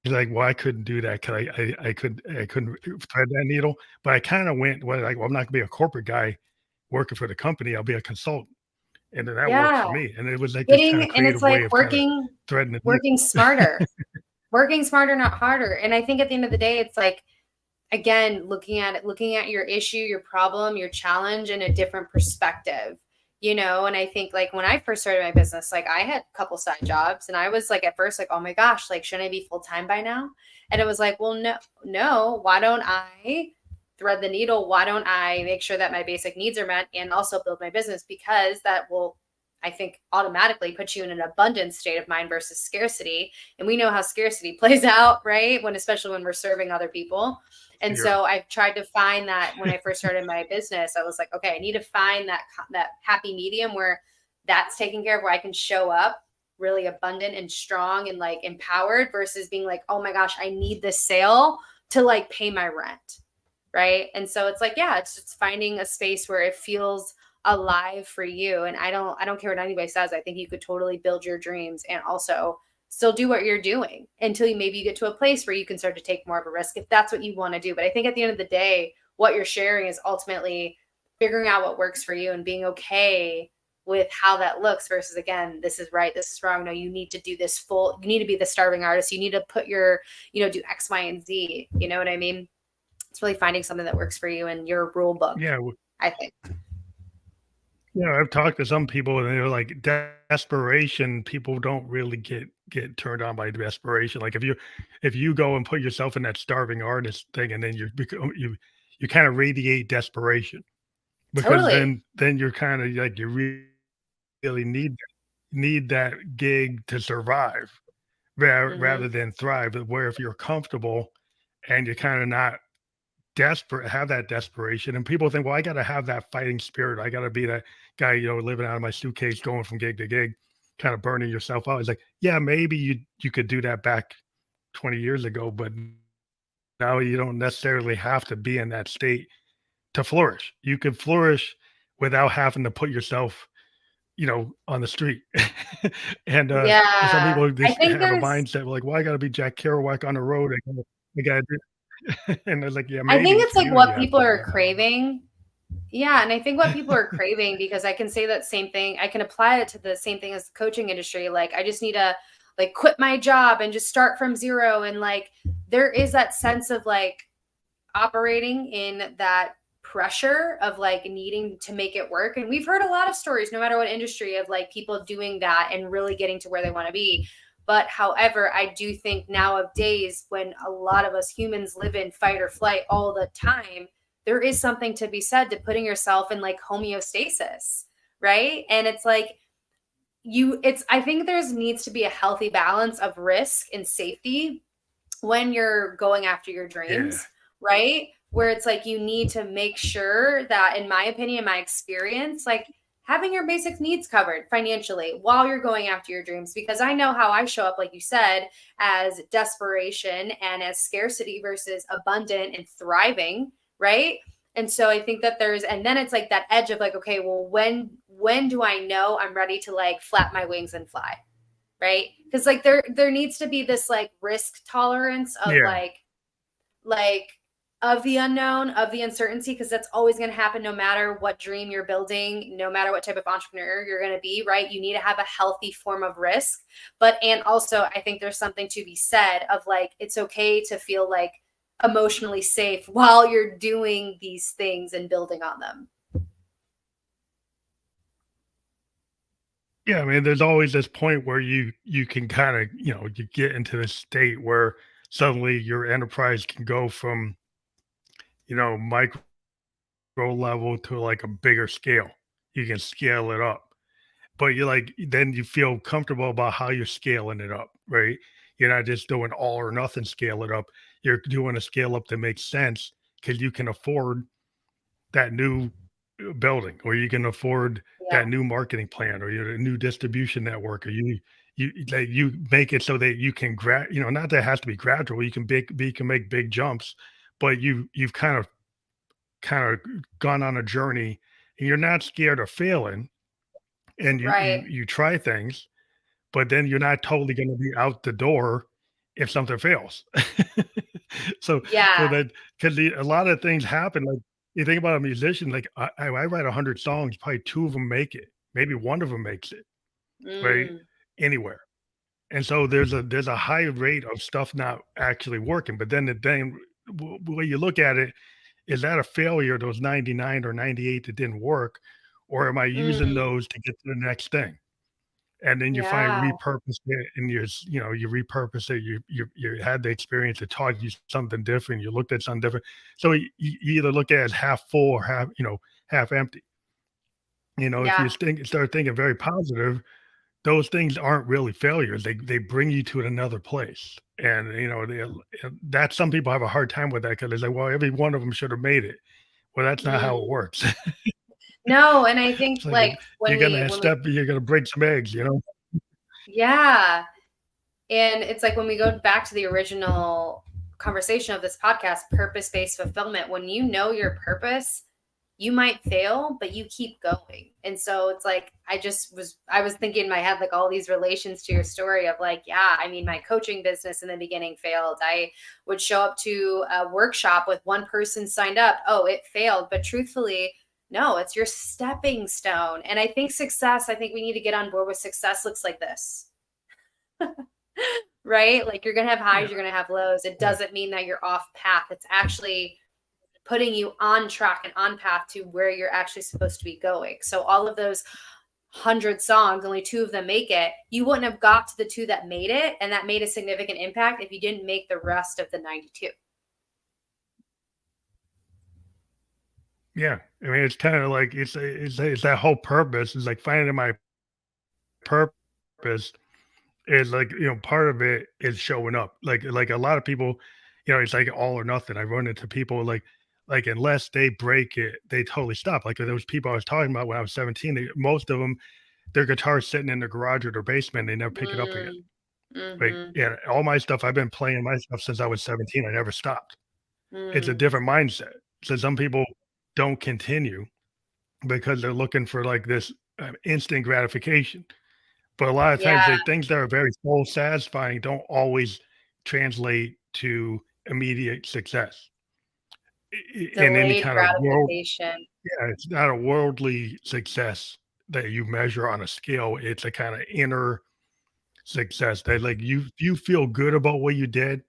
like, well, I couldn't do that 'cause I couldn't thread that needle. But I kinda went, well, like, well, I'm not gonna be a corporate guy working for the company. I'll be a consultant. And then that worked Yeah. for me. And it was like this kind of Getting and it's creative like way of kinda threading the needle. working smarter. Working smarter, not harder. And I think at the end of the day, it's like, again, looking at your issue, your problem, your challenge in a different perspective, and I think like when I first started my business, like I had a couple side jobs and I was like at first like, oh my gosh, like shouldn't I be full-time by now? And it was like, well, no, why don't I thread the needle? Why don't I make sure that my basic needs are met and also build my business? Because that will, I think, automatically put you in an abundant state of mind versus scarcity. And we know how scarcity plays out, right? Especially when we're serving other people. And Yeah. so I've tried to find that when I first started my business, I was like, okay, I need to find that happy medium where that's taken care of, where I can show up really abundant and strong and like empowered versus being like, oh my gosh, I need this sale to like pay my rent. Right. And so it's like, yeah, it's just finding a space where it feels alive for you. And I don't care what anybody says. I think you could totally build your dreams and also still do what you're doing until you get to a place where you can start to take more of a risk if that's what you want to do. But I think at the end of the day, what you're sharing is ultimately figuring out what works for you and being okay with how that looks versus, again, this is right, this is wrong. No, you need to do this you need to be the starving artist. You need to put do X, Y, and Z. You know what I mean? It's really finding something that works for you and your rule book, Yeah. I think. I've talked to some people and they're like desperation. People don't really get turned on by desperation. Like if you go and put yourself in that starving artist thing, and then you kind of radiate desperation because Totally. then you're kind of like you really need that gig to survive Hmm. rather than thrive. Where if you're comfortable and you're kind of not desperate, have that desperation, and people think, well, I got to have that fighting spirit. I got to be that guy, living out of my suitcase, going from gig to gig, kind of burning yourself out. It's like, yeah, maybe you could do that back 20 years ago, but now you don't necessarily have to be in that state to flourish. You could flourish without having to put yourself, on the street. And some Yeah. people I just think have a there's mindset like, well, I got to be Jack Kerouac on the road. I got to do, and it's like, yeah, I think maybe it's for like you, what you have people to do are that. craving. Yeah, and I think what people are craving, because I can say that same thing, I can apply it to the same thing as the coaching industry. Like I just need to like quit my job and just start from zero. And like there is that sense of like operating in that pressure of like needing to make it work. And we've heard a lot of stories, no matter what industry, of like people doing that and really getting to where they want to be. But however, I do think nowadays, when a lot of us humans live in fight or flight all the time, there is something to be said to putting yourself in like homeostasis, right? And it's like I think there's needs to be a healthy balance of risk and safety when you're going after your Yeah. dreams, right? Where it's like you need to make sure that, in my opinion, my experience, like having your basic needs covered financially while you're going after your dreams. Because I know how I show up, like you said, as desperation and as scarcity versus abundant and thriving, right? And so I think that and then it's like that edge of like, okay, well, when do I know I'm ready to like flap my wings and fly? Right? Because like there needs to be this like risk tolerance of Yeah. like of the unknown, of the uncertainty, because that's always going to happen no matter what dream you're building, no matter what type of entrepreneur you're going to be, right? You need to have a healthy form of risk. And also I think there's something to be said of like it's okay to feel like emotionally safe while you're doing these things and building on them. Yeah, I mean, there's always this point where you can kind of, you get into this state where suddenly your enterprise can go from, micro level to like a bigger scale. You can scale it up. But you like then you feel comfortable about how you're scaling it up, right? You're not just doing all or nothing scale it up. You're doing a scale up that makes sense because you can afford that new building, or you can afford Yeah. that new marketing plan, or your new distribution network, or you make it so that you can not that it has to be gradual. You can make big jumps, but you've kind of gone on a journey, and you're not scared of failing, and Right. you try things, but then you're not totally going to be out the door if something fails. so so Yeah. that because a lot of things happen. Like you think about a musician, like I write 100 songs, probably two of them make it, maybe one of them makes it, right, Mm, anywhere. And so there's a high rate of stuff not actually working. But then the way you look at it, is that a failure? Those 99 or 98 that didn't work, or am I using mm, those to get to the next thing? And then you find yeah. repurpose it, and you repurpose it. You had the experience, it taught you something different. You looked at something different. So you either look at it as half full or half empty. If Yeah. start thinking very positive, those things aren't really failures. They bring you to another place. And that some people have a hard time with that because they say, well, every one of them should have made it. Well, that's not how it Mm. works. No, and I think It's like like you're gonna break some eggs. yeah. And it's like when we go back to the original conversation of this podcast, purpose based fulfillment, when you know your purpose, you might fail, but you keep going. And so it's like, I was thinking in my head, like all these relations to your story of like, yeah, I mean, my coaching business in the beginning failed. I would show up to a workshop with one person signed up. Oh, it failed. But truthfully, no, it's your stepping stone. And I think we need to get on board with success looks like this. Right? Like you're going to have highs, Yeah, you're going to have lows. It yeah. doesn't mean that you're off path. It's actually putting you on track and on path to where you're actually supposed to be going. So all of those 100 songs, only two of them make it. You wouldn't have got to the two that made it and that made a significant impact if you didn't make the rest of the 92. Yeah, I mean, it's kinda like it's that whole purpose. It's like finding my purpose is like, part of it is showing up. Like a lot of people, it's like all or nothing. I run into people like unless they break it, they totally stop. Like those people I was talking about when I was 17, most of them, their guitar's sitting in their garage or their basement, they never pick it up again. Mm, Like, mm-hmm, yeah, all my stuff, I've been playing my stuff since I was 17. I never stopped. It's a mm. different mindset. So some people don't continue because they're looking for like this instant gratification. But a lot of times, Yeah, the things that are very soul satisfying don't always translate to immediate success in any delayed kind of world. gratification. Yeah, it's not a worldly success that you measure on a scale. It's a kind of inner success that like you feel good about what you did.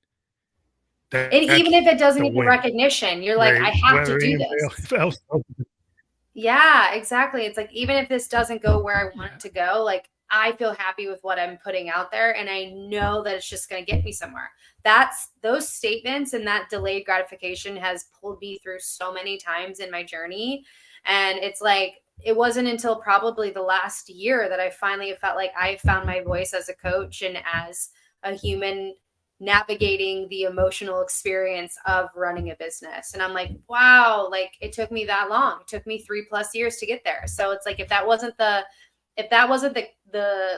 And even That's if it doesn't the get the win, recognition, you're like, right? I have to Whether do anybody this. else, Yeah, exactly. It's like even if this doesn't go where I want yeah, it to go, like I feel happy with what I'm putting out there and I know that it's just going to get me somewhere. That's those statements and that delayed gratification has pulled me through so many times in my journey. And it's like it wasn't until probably the last year that I finally felt like I found my voice as a coach and as a human navigating the emotional experience of running a business. And I'm like, wow, like it took me that long. It took me 3+ years to get there. So it's like if that wasn't the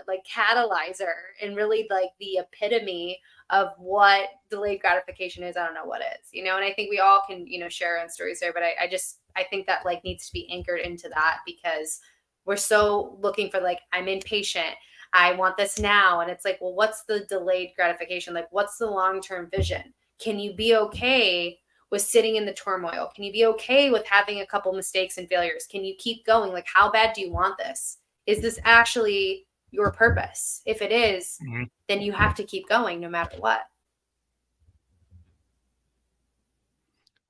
like catalyzer and really like the epitome of what delayed gratification is, I don't know what is, and I think we all can, share our own stories there. But I think that like needs to be anchored into that because we're so looking for like, I'm impatient, I want this now. And it's like, well, what's the delayed gratification? Like, what's the long term vision? Can you be okay with sitting in the turmoil? Can you be okay with having a couple mistakes and failures? Can you keep going? Like, how bad do you want this? Is this actually your purpose? If it is, mhm. then you have to keep going no matter what.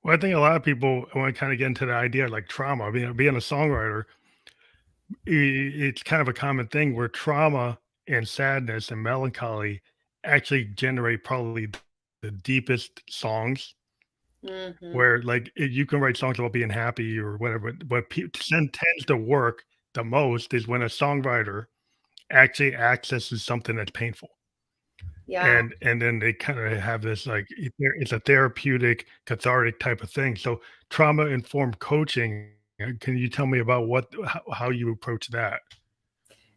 Well, I think a lot of people want to kind of get into the idea like trauma. Being a songwriter, it's kind of a common thing where trauma and sadness and melancholy actually generate probably the deepest songs Hmm. where like you can write songs about being happy or whatever, but tends to work the most is when a songwriter actually accesses something that's painful. Yeah. And then they kinda have this, like, it's a therapeutic, cathartic type of thing. So, trauma-informed coaching, can you tell me about how you approach that?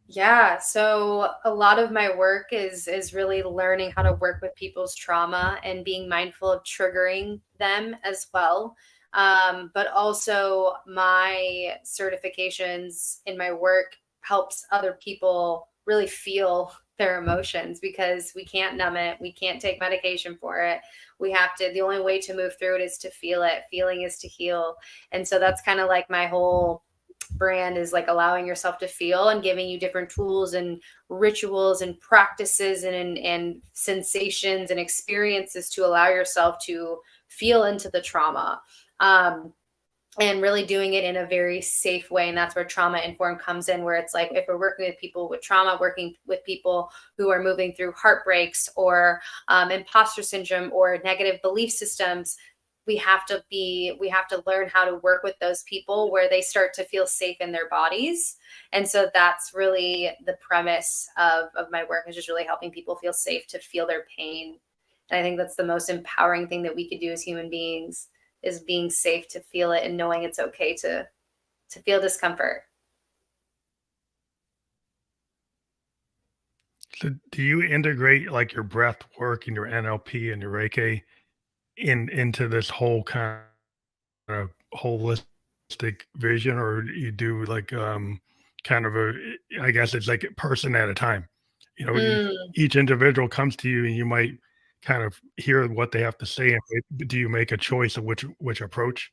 Yeah, so a lot of my work is really learning how to work with people's trauma and being mindful of triggering them as well. But also my certifications in my work helps other people really feel their emotions because we can't numb it, we can't take medication for it. We have to, the only way to move through it is to feel it. Feeling is to heal. And so that's kind of like my whole brand, is like allowing yourself to feel and giving you different tools and rituals and practices and sensations and experiences to allow yourself to feel into the trauma. um, and really doing it in a very safe way. And that's where trauma informed comes in, where it's like if we're working with people with trauma, working with people who are moving through heartbreaks or imposter syndrome or negative belief systems, we have to learn how to work with those people where they start to feel safe in their bodies. And so that's really the premise of my work, is just really helping people feel safe to feel their pain. And I think that's the most empowering thing that we could do as human beings, is being safe to feel it and knowing it's okay to feel discomfort. So, do you integrate, like, your breath work and your NLP and your Reiki into this whole kind of holistic vision, or you do, like, kind of I guess it's like a person at a time? You know, Mm. each individual comes to you, and you might kind of hear what they have to say, and do you make a choice of which approach?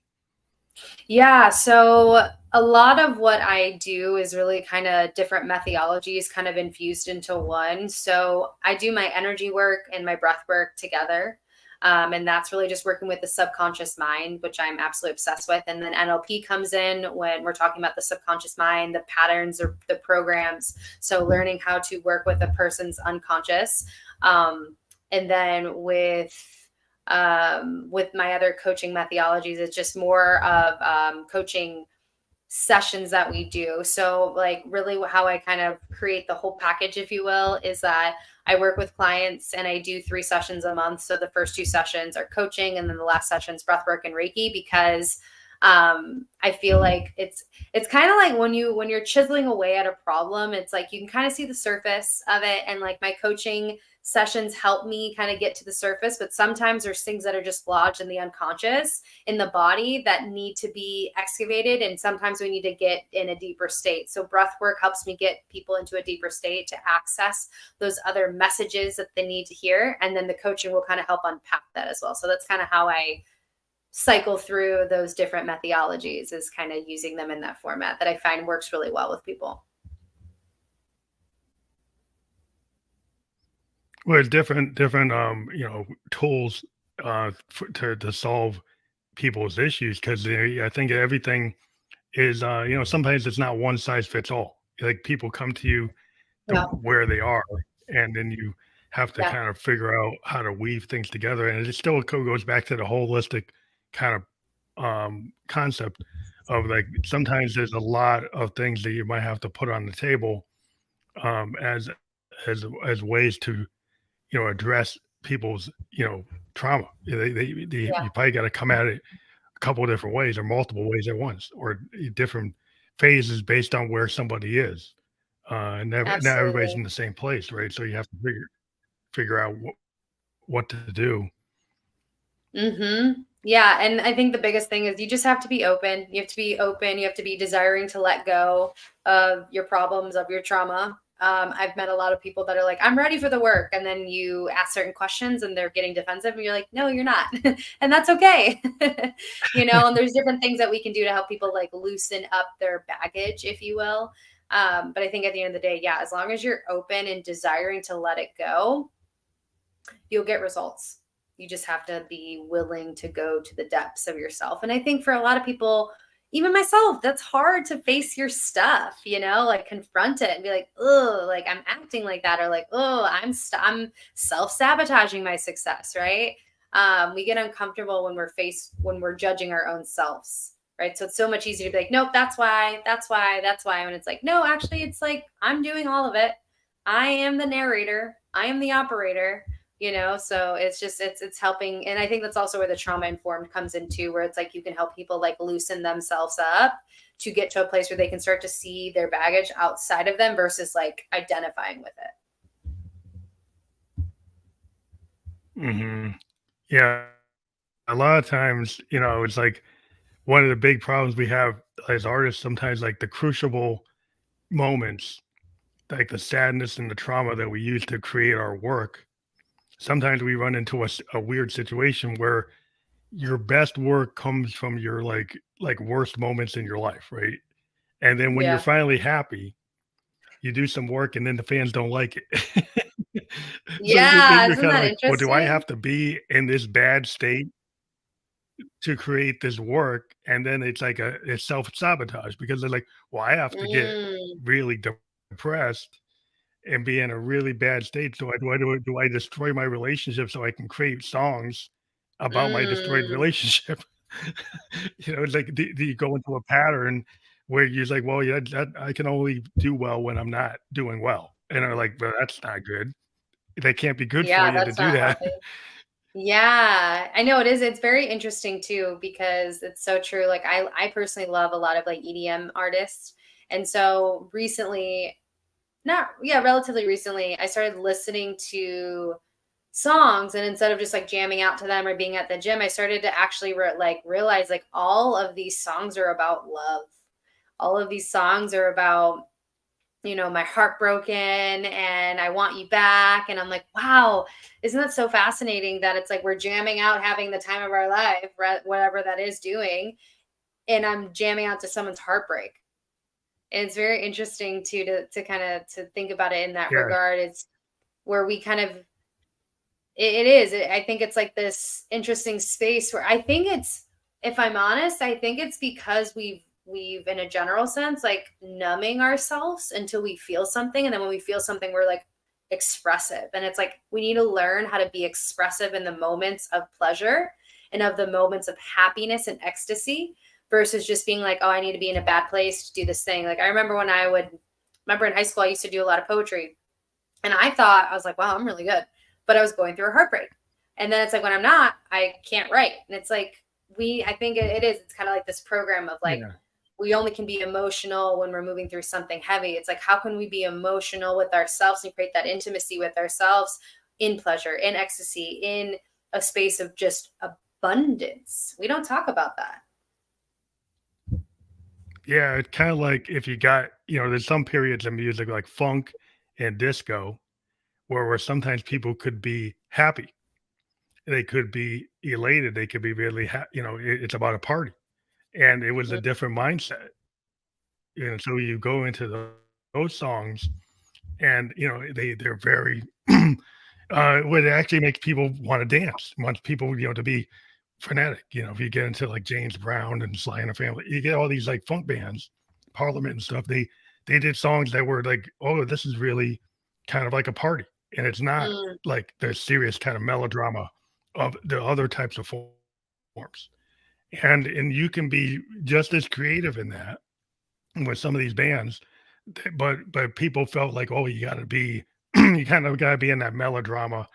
Yeah, so a lot of what I do is really kind of different methodologies kind of infused into one. So I do my energy work and my breath work together. And that's really just working with the subconscious mind, which I'm absolutely obsessed with. And then NLP comes in when we're talking about the subconscious mind, the patterns or the programs. So learning how to work with a person's unconscious. And then with my other coaching methodologies, it's just more of coaching sessions that we do. So, like, really, how I kind of create the whole package, if you will, is that I work with clients and I do 3 sessions a month. So, the first 2 sessions are coaching, and then the last session is breathwork and Reiki, because I feel like it's kind of like when you're chiseling away at a problem, it's like you can kind of see the surface of it. And like my coaching sessions help me kind of get to the surface, but sometimes there's things that are just lodged in the unconscious in the body that need to be excavated, and sometimes we need to get in a deeper state. So breath work helps me get people into a deeper state to access those other messages that they need to hear, and then the coaching will kind of help unpack that as well. So that's kind of how I cycle through those different methodologies, is kind of using them in that format that I find works really well with people. Well, different, tools, to solve people's issues, 'cause I think everything is, sometimes it's not one size fits all. Like, people come to you Yeah. where they are, and then you have to Yeah. kind of figure out how to weave things together, and it still goes back to the holistic kind of, concept of, like, sometimes there's a lot of things that you might have to put on the table, as as ways to, address people's, trauma. Yeah. You probably gotta come at it a couple of different ways or multiple ways at once, or different phases based on where somebody is. And never not everybody's Absolutely. in the same place, right? So you have to figure out what to do. Yeah, and I think the biggest thing is you just have to be open. You have to be open. You have to be desiring to let go of your problems, of your trauma. I've met a lot of people that are like, "I'm ready for the work," and then you ask certain questions, and they're getting defensive, and you're like, "No, you're not," and that's okay. And there's different things that we can do to help people like loosen up their baggage, if you will. But I think at the end of the day, yeah, as long as you're open and desiring to let it go, you'll get results. You just have to be willing to go to the depths of yourself. And I think for a lot of people, even myself, that's hard to face your stuff, like confront it and be like, oh, like I'm acting like that, or like, oh, I'm self-sabotaging my success, right? We get uncomfortable when we're judging our own selves, right? So it's so much easier to be like, nope, that's why. When it's like, no, actually, it's like I'm doing all of it. I am the narrator. I am the operator. So it's helping, and I think that's also where the trauma informed comes into, where it's like you can help people like loosen themselves up to get to a place where they can start to see their baggage outside of them versus like identifying with Hmm. Yeah. A lot of times, it's like one of the big problems we have as artists sometimes, like the crucible moments, like the sadness and the trauma that we use to create our work. Sometimes we run into a weird situation where your best work comes from your like worst moments in your life, right? And then it. when you're Yeah. finally happy, you do some work and then the fans don't like it. So then Yeah. you're Isn't kind of that like, well, do I interesting? have to be in this bad state to create this work? And then it's like it's self-sabotage because they're like, well, I have to get Mm, really depressed and be in a really bad state. So do I destroy my relationship so I can create songs about my destroyed mm, relationship? It's like, do you go into a pattern where you're like, well, yeah, that I can only do well when I'm not doing well. And I'm like, well, that's not good. That can't be good for yeah, you to that's do not that. healthy. Yeah, I know it is. It's very interesting too because it's so true. Like I personally love a lot of like EDM artists. And so recently, not yeah, relatively recently, I started listening to songs, and instead of just like jamming out to them or being at the gym, I started to actually realize like all of these songs are about love. All of these songs are about my heart broken and I want you back. And I'm like, wow, isn't that so fascinating that it's like we're jamming out, having the time of our life, whatever that is doing. And I'm jamming out to someone's heartbreak. And it's very interesting too to kind of to think about it in that Yeah, regard. It's where we kind of it is. I think it's like this interesting space where I think it's, if I'm honest, I think it's because we've in a general sense like numbing ourselves until we feel something, and then when we feel something, we're like expressive, and it's like we need to learn how to be expressive in the moments of pleasure and of the moments of happiness and ecstasy versus just being like, oh, I need to be in a bad place to do this thing. Like I remember when I would remember in high school, I used to do a lot of poetry, and I was like, wow, I'm really good. But I was going through a heartbreak. And then it's like when I'm not, I can't write. And it's like I think it is. It's kind of like this program of like yeah, we only can be emotional when we're moving through something heavy. It's like how can we be emotional with ourselves and create that intimacy with ourselves in pleasure, in ecstasy, in a space of just abundance. We don't talk about that. yeah. It's kind of like if you got, there's some periods of music like funk and disco where sometimes people could be happy, they could be elated, they could be really, it's about a party, and it was a Mm, different mindset. And so you go into those songs and, they're very, what actually makes people want to dance, wants people, to be frenetic. If you get into like James Brown and Sly and the Family, you get all these like funk bands, Parliament and stuff. They did songs that were like, oh, this is really kind of like a party, and it's not mm, like the serious kind of melodrama of the other types of forms. And you can be just as creative in that with some of these bands, but people felt like, oh, you got to be, you kind of got to be in that melodrama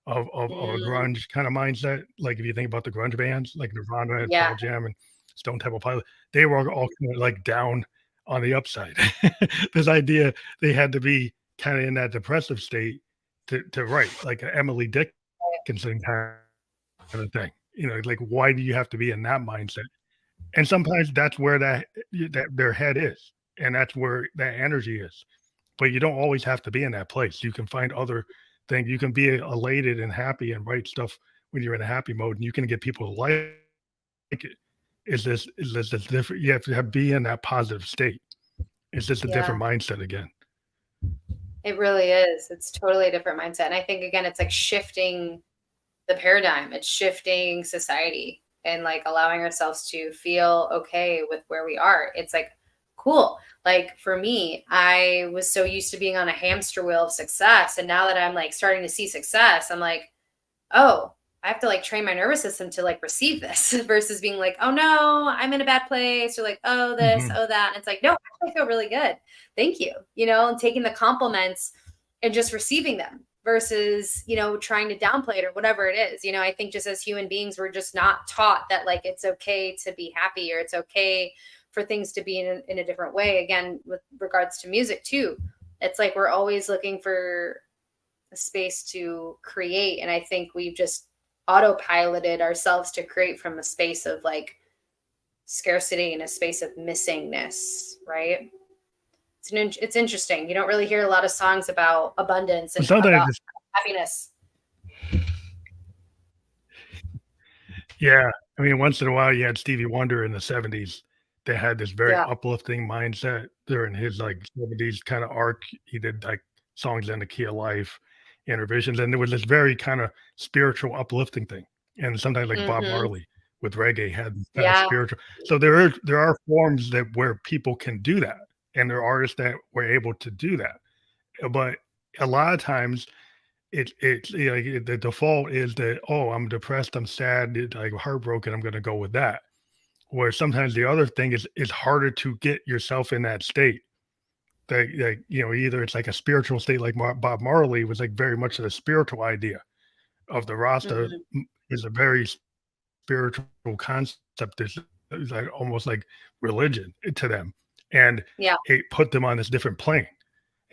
of a mm, grunge kind of mindset. Like if you think about the grunge bands, like Nirvana and yeah. Pearl Jam and Stone Temple Pilot, they were all kind of like down on the upside. This idea they had to be kind of in that depressive state to write, like a Emily Dickinson kind of thing. Like why do you have to be in that mindset? And sometimes that's where that their head is, and that's where that energy is. But you don't always have to be in that place. You can find other things. You can be elated and happy and write stuff when you're in a happy mode, and you can get people to like it. Is this different? You have to be in that positive state. It's just a Yeah. different mindset again. It really is. It's totally a different mindset. And I think again, it's like shifting the paradigm. It's shifting society. and like allowing ourselves to feel okay with where we are. It's like cool. Like for me, I was so used to being on a hamster wheel of success. And now that I'm like starting to see success, I'm like, oh, I have to like train my nervous system to like receive this versus being like, oh no, I'm in a bad place, or like, oh, this, Hmm. oh, that. And it's like, no, I feel really good. Thank you. And taking the compliments and just receiving them versus, trying to downplay it or whatever it is. I think just as human beings, we're just not taught that like it's okay to be happy or it's okay for things to be in a different way. Again, with regards to music too, it's like we're always looking for a space to create. And I think we've just autopiloted ourselves to create from a space of like scarcity and a space of missingness, right? It's interesting. You don't really hear a lot of songs about abundance But and sometimes about it's, happiness. yeah. I mean, once in a while, you had Stevie Wonder in the 70s that had this very Yeah. uplifting mindset during his like 70s kind of arc. He did like songs in the key of life, inner visions, and there was this very kind of spiritual, uplifting thing. And sometimes like Bob Mm-hmm. Marley with reggae had this kind of Yeah. spiritual. So there are forms that where people can do that, and there are artists that were able to do that. But a lot of times it's like the default is that, oh, I'm depressed, I'm sad, like heartbroken, I'm gonna go with that. Where sometimes the other thing is it's harder to get yourself in that state. That either it's like a spiritual state, like Bob Marley was like very much of the spiritual idea of the Rasta Mm-hmm. is a very spiritual concept. It's like almost like religion to them, and Yeah. it put them on this different plane.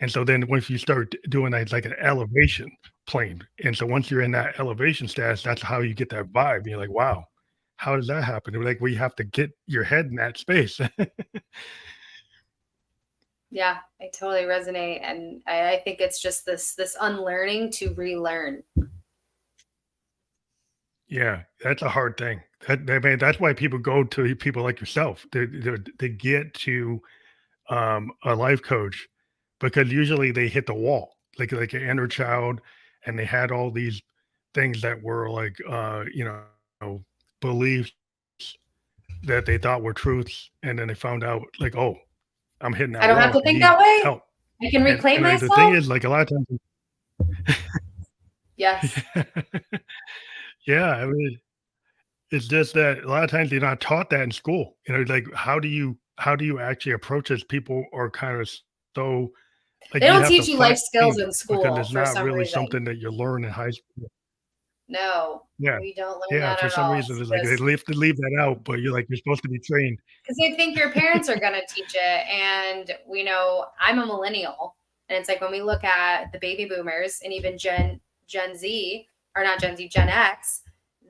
And so then once you start doing that, it's like an elevation plane. And so once you're in that elevation status, that's how you get that vibe. You're like, wow, how does that happen? They're like, well, you have to get your head in that space. Yeah. I totally resonate. And I think it's just this unlearning to relearn. Yeah, that's a hard thing. I mean, that's why people go to people like yourself to get to a life coach because usually they hit the wall, like an inner child, and they had all these things that were like beliefs that they thought were truths, and then they found out like, oh, I'm hitting I that don't have wall. to I think need that way. help. I can And reclaim and then the thing myself. is, like a lot of Yes. times, yeah, I mean, it's just that a lot of times you're not taught that in school. Like how do you actually approach this? People are kind of so like They you don't have to teach you life find skills it in because school it's for not some really reason. something that you learn in high school. No, Yeah. we don't learn Yeah, that for at some all. reason, It's it's like they just have to leave that out, but you're supposed to be trained. because they think your parents are going to teach it. And we know I'm a millennial. And it's like when we look at the baby boomers and even Gen Z, or not Gen Z, Gen X,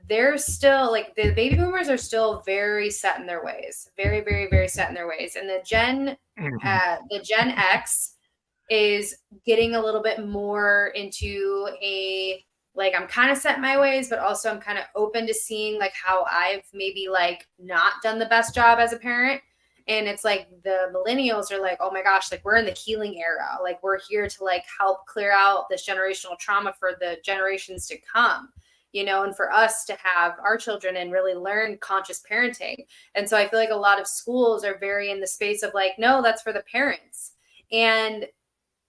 they're still like the baby boomers are still very set in their ways, very, very, very set in their ways. And Mhm. The Gen X is getting a little bit more into a like I'm kind of set in my ways, but also I'm kind of open to seeing like how I've maybe like not done the best job as a parent. And it's like the millennials are like, oh my gosh, like we're in the healing era. Like we're here to like help clear out this generational trauma for the generations to come, and for us to have our children and really learn conscious parenting. And so I feel like a lot of schools are very in the space of like, no, that's for the parents. And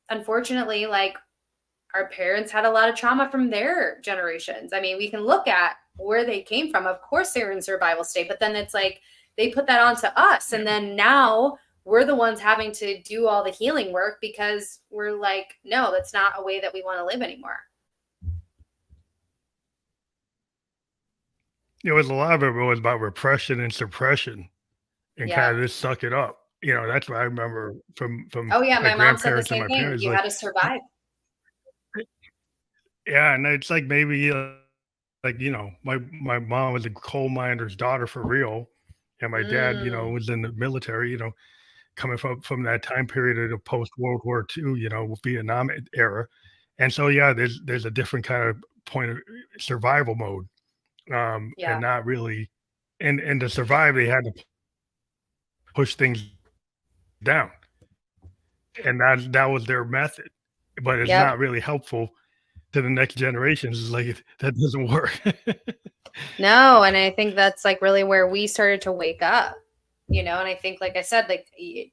unfortunately, like our parents had a lot of trauma from their generations. I mean, we can look at where they came from. Of course, they were in survival state, but then it's like they put that onto us. Yeah. And then now we're the ones having to do all the healing work because we're like, no, that's not a way that we want to live anymore. It was a lot of it was about repression and suppression and Yeah. kinda just suck it up. That's what I remember from Oh, yeah. my My mom said the grandparents and same my thing. parents, You had like, to survive. yeah, and it's like maybe, like, my mom was a coal miner's daughter for real, and my dad, Mm, was in the military, coming from that time period of the post World War II, Vietnam era. And so, yeah, there's a different kind of point of survival mode, and yeah. not really and to survive, they had to push things down, and that was their method, but it's Yep. not really helpful to the next generations. It's like that doesn't work. No, and I think that's like really where we started to wake up, and I think, like I said, like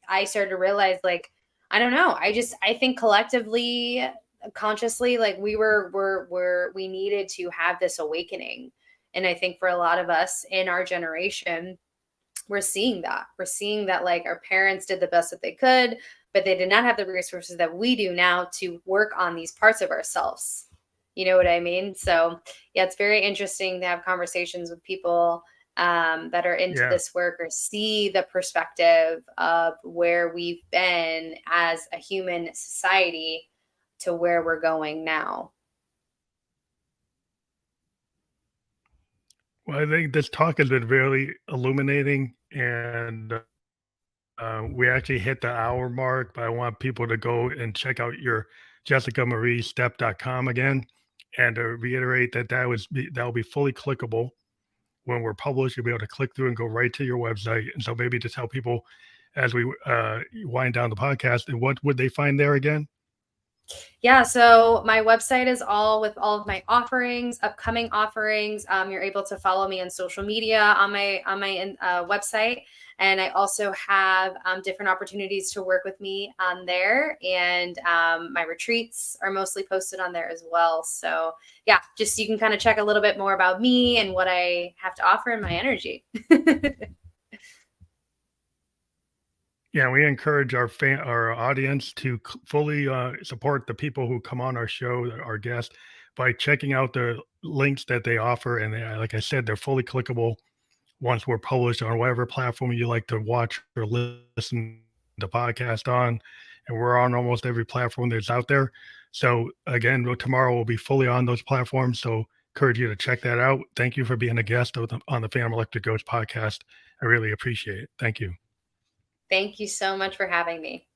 I started to realize, like, I don't know, I think collectively, consciously, like we needed to have this awakening. And I think for a lot of us in our generation, we're seeing that like our parents did the best that they could, but they did not have the resources that we do now to work on these parts of ourselves. You know what I mean? So yeah, it's very interesting to have conversations with people that are into Yeah. this work, or see the perspective of where we've been as a human society to where we're going now. Well, I think this talk has been really illuminating, and we actually hit the hour mark, but I want people to go and check out your JessicaMarieStep.com again. And to reiterate that that will be fully clickable when we're published. You'll be able to click through and go right to your website. And so maybe to tell people as we wind down the podcast, and what would they find there again? Yeah, so my website is all with all of my offerings, upcoming offerings. You're able to follow me on social media on my website, and I also have different opportunities to work with me on there. And my retreats are mostly posted on there as well. So yeah, just you can kind of check a little bit more about me and what I have to offer and my energy. Yeah, we encourage our audience to fully support the people who come on our show, our guests, by checking out the links that they offer. And like I said, they're fully clickable once we're published on whatever platform you like to watch or listen to podcast on. And we're on almost every platform that's out there. So again, tomorrow we'll be fully on those platforms. So encourage you to check that out. Thank you for being a guest on the Phantom Electric Ghost podcast. I really appreciate it. Thank you. Thank you so much for having me.